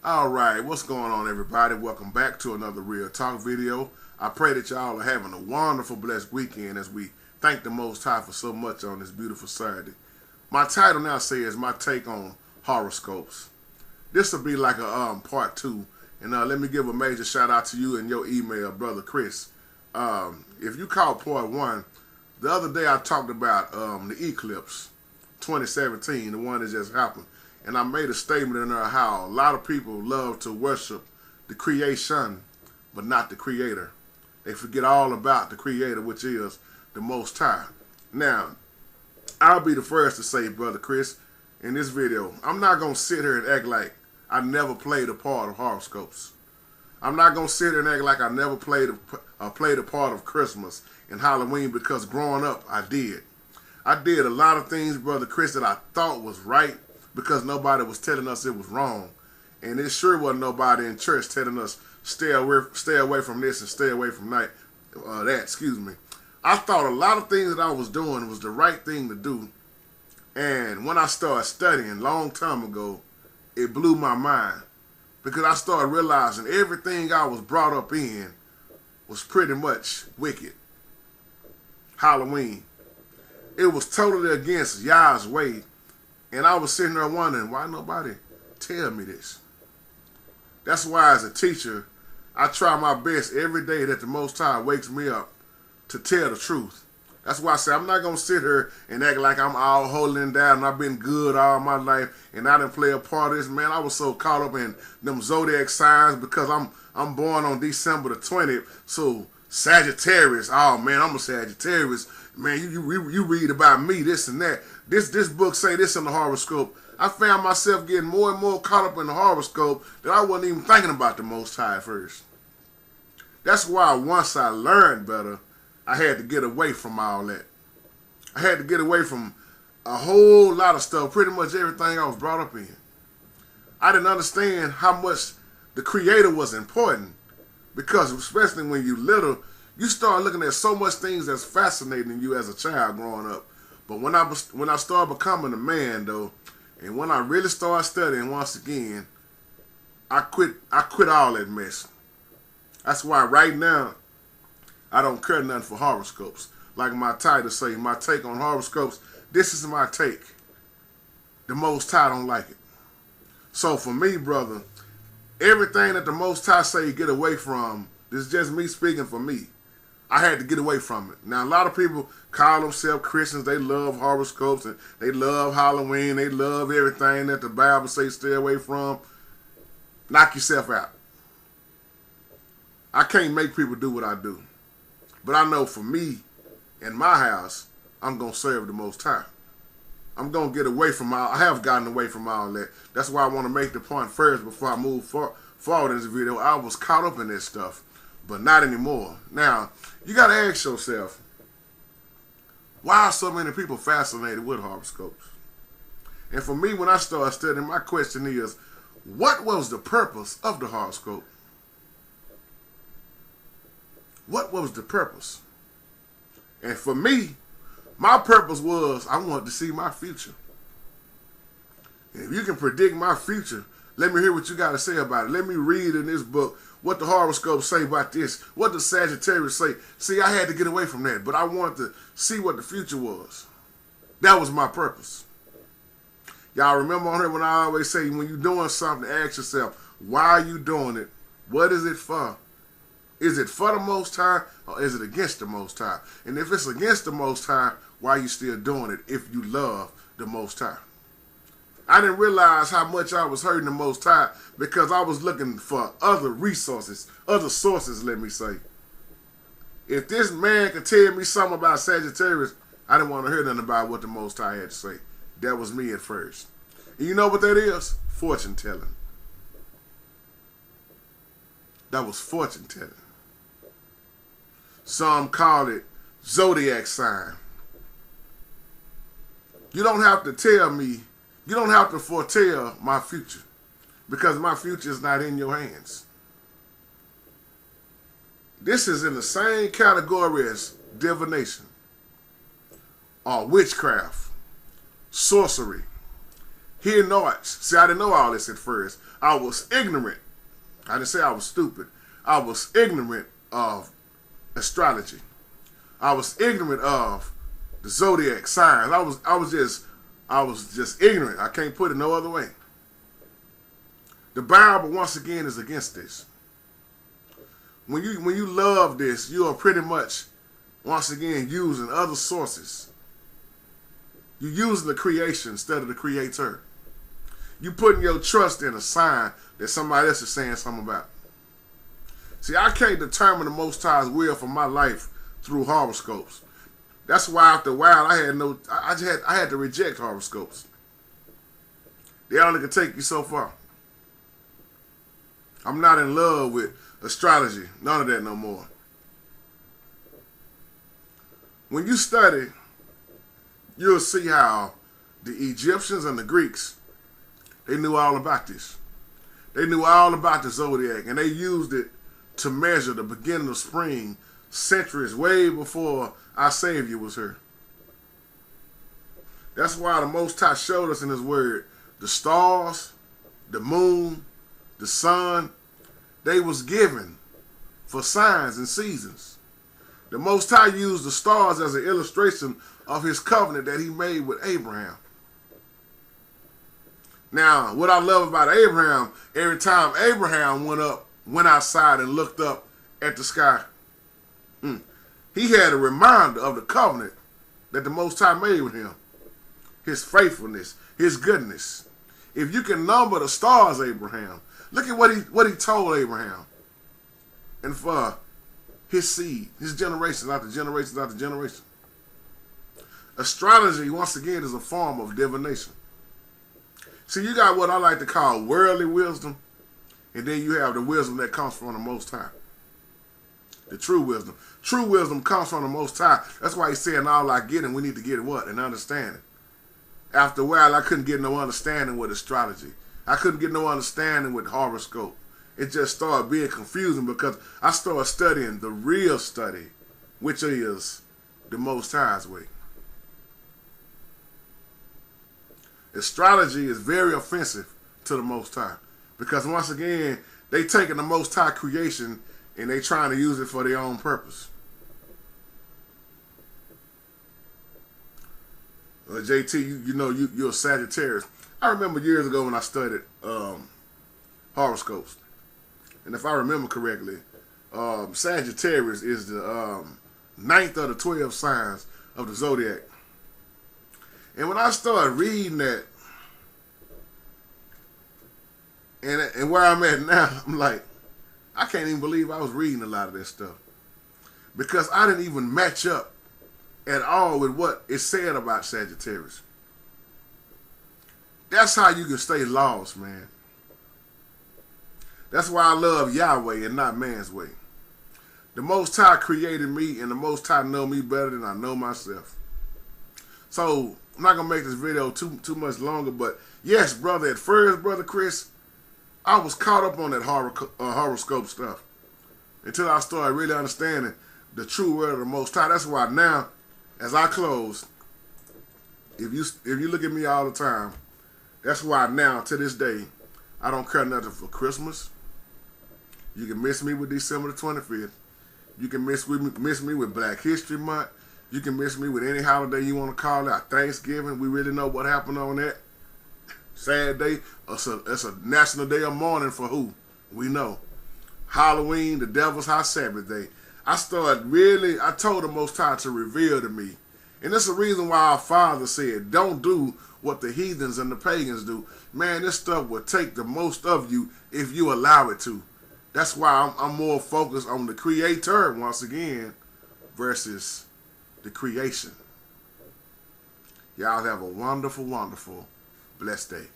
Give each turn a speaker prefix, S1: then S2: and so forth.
S1: Alright, what's going on everybody? Welcome back to another Real Talk video. I pray that y'all are having a wonderful, blessed weekend as we thank the Most High for so much on this beautiful Saturday. My title now says my take on horoscopes. This will be like a part two. And let me give a major shout out to you and your email, Brother Chris. If you caught part one, the other day I talked about the eclipse 2017, the one that just happened. And I made a statement in there how a lot of people love to worship the creation, but not the creator. They forget all about the creator, which is the Most High. Now, I'll be the first to say, Brother Chris, in this video, I'm not going to sit here and act like I never played a part of horoscopes. I'm not going to sit here and act like I never played a part of Christmas and Halloween, because growing up, I did. I did a lot of things, Brother Chris, that I thought was right, because nobody was telling us it was wrong. And it sure wasn't nobody in church telling us stay away from this and stay away from that. I thought a lot of things that I was doing was the right thing to do. And when I started studying a long time ago, it blew my mind, because I started realizing everything I was brought up in was pretty much wicked. Halloween. It was totally against Yah's way. And I was sitting there wondering, why nobody tell me this? That's why as a teacher, I try my best every day that the Most High wakes me up to tell the truth. That's why I say I'm not going to sit here and act like I'm all holding down and I've been good all my life and I didn't play a part of this. Man, I was so caught up in them zodiac signs because I'm born on December the 20th. So Sagittarius, oh man, I'm a Sagittarius. Man, you read about me, this and that. This book say this in the horoscope. I found myself getting more and more caught up in the horoscope that I wasn't even thinking about the Most High at first. That's why once I learned better, I had to get away from all that. I had to get away from a whole lot of stuff, pretty much everything I was brought up in. I didn't understand how much the Creator was important, because especially when you're little, you start looking at so much things that's fascinating you as a child growing up. But when I started becoming a man though, and when I really started studying once again, I quit all that mess. That's why right now I don't care nothing for horoscopes. Like my title say, my take on horoscopes, this is my take. The Most High don't like it. So for me, brother, everything that the Most High say get away from, this is just me speaking for me. I had to get away from it. Now, a lot of people call themselves Christians. They love horoscopes and they love Halloween. They love everything that the Bible says stay away from. Knock yourself out. I can't make people do what I do. But I know for me, in my house, I'm going to serve the Most High. I'm going to get away from I have gotten away from all that. That's why I want to make the point first before I move forward in this video. I was caught up in this stuff, but not anymore. Now, you got to ask yourself, why are so many people fascinated with horoscopes? And for me, when I started studying, my question is, what was the purpose of the horoscope? What was the purpose? And for me, my purpose was I wanted to see my future. And if you can predict my future, let me hear what you got to say about it. Let me read in this book what the horoscopes say about this, what the Sagittarius say. See, I had to get away from that, but I wanted to see what the future was. That was my purpose. Y'all remember on here when I always say, when you're doing something, ask yourself, why are you doing it? What is it for? Is it for the Most High or is it against the Most High? And if it's against the Most High, why are you still doing it if you love the Most High? I didn't realize how much I was hurting the Most High because I was looking for other resources, other sources, let me say. If this man could tell me something about Sagittarius, I didn't want to hear nothing about what the Most High had to say. That was me at first. And you know what that is? Fortune telling. That was fortune telling. Some call it zodiac sign. You don't have to tell me, you don't have to foretell my future, because my future is not in your hands. This is in the same category as divination, or witchcraft, sorcery, Hear knowledge. See, I didn't know all this at first. I was ignorant. I didn't say I was stupid. I was ignorant of astrology. I was ignorant of the zodiac signs. I was just ignorant. I can't put it no other way. The Bible, once again, is against this. When you love this, you are pretty much, once again, using other sources. You're using the creation instead of the creator. You putting your trust in a sign that somebody else is saying something about. See, I can't determine the Most High's will for my life through horoscopes. That's why after a while I had to reject horoscopes. They only can take you so far. I'm not in love with astrology. None of that no more. When you study, you'll see how the Egyptians and the Greeks, they knew all about this. They knew all about the zodiac, and they used it to measure the beginning of spring centuries way before our Savior was here. That's why the Most High showed us in His Word the stars, the moon, the sun, they was given for signs and seasons. The Most High used the stars as an illustration of His covenant that He made with Abraham. Now, what I love about Abraham, every time Abraham went outside and looked up at the sky, he had a reminder of the covenant that the Most High made with him. His faithfulness, His goodness. If you can number the stars, Abraham, look at what he told Abraham. And for his seed, his generations after generations after generation. Astrology, once again, is a form of divination. See, you got what I like to call worldly wisdom, and then you have the wisdom that comes from the Most High. The true wisdom. True wisdom comes from the Most High. That's why He's saying all I get, and we need to get what? An understanding. After a while, I couldn't get no understanding with astrology. I couldn't get no understanding with horoscope. It just started being confusing because I started studying the real study, which is the Most High's way. Astrology is very offensive to the Most High because, once again, they taking the Most High creation and they trying to use it for their own purpose. JT, you know you're a Sagittarius. I remember years ago when I studied horoscopes, and if I remember correctly, Sagittarius is the 9th of the 12 signs of the zodiac. And when I started reading that, and where I'm at now, I'm like, I can't even believe I was reading a lot of this stuff. Because I didn't even match up at all with what it said about Sagittarius. That's how you can stay lost, man. That's why I love Yahweh and not man's way. The Most High created me, and the Most High know me better than I know myself. So, I'm not going to make this video too much longer, but yes, brother, at first, Brother Chris, I was caught up on that horoscope stuff until I started really understanding the true word of the Most High. That's why now, as I close, if you look at me all the time, that's why now, to this day, I don't care nothing for Christmas. You can miss me with December the 25th. You can miss me with Black History Month. You can miss me with any holiday you want to call it. Thanksgiving, we really know what happened on that. Sad day. It's a national day of mourning for who? We know. Halloween, the devil's high Sabbath day. I told the Most High to reveal to me. And that's the reason why our Father said, don't do what the heathens and the pagans do. Man, this stuff will take the most of you if you allow it to. That's why I'm more focused on the Creator, once again, versus the creation. Y'all have a wonderful, wonderful, blessed day.